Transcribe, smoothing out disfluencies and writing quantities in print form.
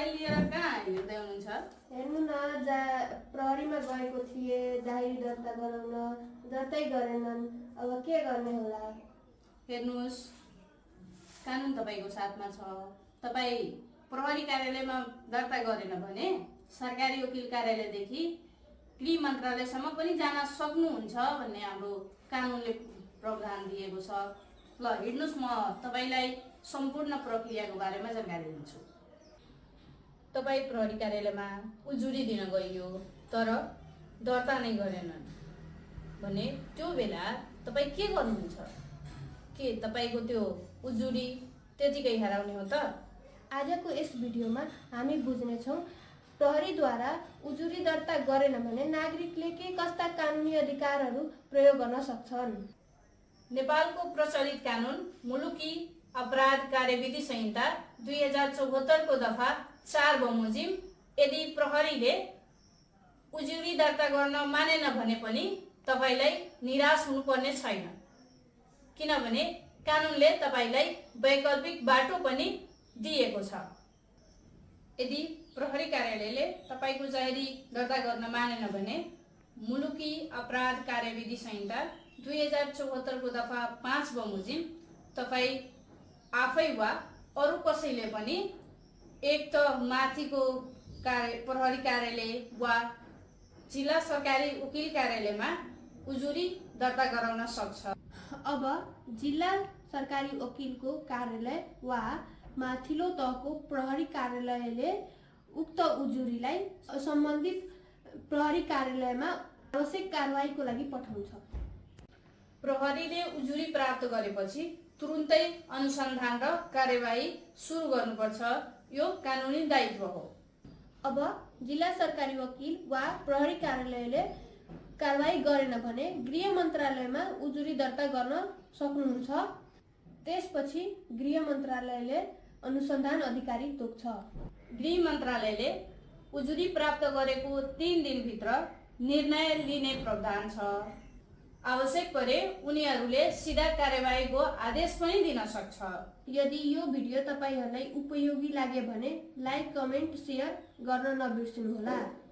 File लिएर कहाँ हिँड्दै हुनुहुन्छ? हेर्नु न, प्रहरीमा गएको थिए जाहेरी दर्ता गराउन, दर्तै गरेनन्। अब के गर्ने होला? हेर्नुहोस्, कानुन तपाईँको साथमा छ। तपाईँ प्रहरी कार्यालयमा दर्ता गरेन भने सरकारी वकिल कार्यालयदेखि गृह मन्त्रालयसम्म पनि जान सक्नुहुन्छ भन्ने हाम्रो कानुनले प्रावधान दिएको छ। ल हिँड्नुहोस्, म तपाईँलाई सम्पूर्ण प्रक्रियाको बारेमा जानकारी दिन्छु। तपाईँ प्रहरी कार्यालयमा उजुरी दिन गइयो तर दर्ता नै गरेनन् भने त्यो बेला तपाईँ के गर्नुहुन्छ? के तपाईँको त्यो उजुरी त्यतिकै हराउने हो त? आजको यस भिडियोमा हामी बुझ्नेछौँ प्रहरीद्वारा उजुरी दर्ता गरेन भने नागरिकले के कस्ता कानुनी अधिकारहरू प्रयोग गर्न सक्छन्। नेपालको प्रचलित कानुन मुलुकी अपराध कार्यविधि संहिता 2074 को दफा 4 बमोजिम यदि प्रहरीले उजुरी दर्ता गर्न मानेन भने पनि तपाईलाई निराश हुनुपर्ने छैन, किनभने कानुनले तपाईलाई वैकल्पिक बाटो पनि दिएको छ। यदि प्रहरी कार्यालयले तपाईको जाहेरी दर्ता गर्न मानेन भने मुलुकी अपराध कार्यविधि संहिता 2074 को दफा 5 बमोजिम तपाई आफै वा अरु कसैले पनि एक त माथिको प्रहरी कार्यालय वा जिल्ला सरकारी वकिल कार्यालयमा उजुरी दर्ता गराउन सक्छ। अब जिल्ला सरकारी वकिलको कार्यालय वा माथिल्लो तहको प्रहरी कार्यालयले उक्त उजुरीलाई सम्बन्धित प्रहरी कार्यालयमा आवश्यक कारबाहीको लागि पठाउँछ। प्रहरीले उजुरी प्राप्त गरेपछि तुरुन्तै अनुसन्धान र कार्यवाही सुरु गर्नुपर्छ। यो कानुनी दायित्व हो। अब जिल्ला सरकारी वकिल वा प्रहरी कार्यालयले कारबाही गरेन भने गृह मन्त्रालयमा उजुरी दर्ता गर्न सक्नुहुन्छ। त्यसपछि गृह मन्त्रालयले अनुसन्धान अधिकारी तोक्छ। गृह मन्त्रालयले उजुरी प्राप्त गरेको 3 दिनभित्र निर्णय लिने प्रावधान छ। आवश्यक परे उनीहरूले सीधा कार्यवाहीको आदेश पनि दिन सक्छ। यदि यो भिडियो तपाईहरूलाई उपयोगी लाग्यो भने लाइक, कमेन्ट, शेयर गर्न नबिर्सनुहोला।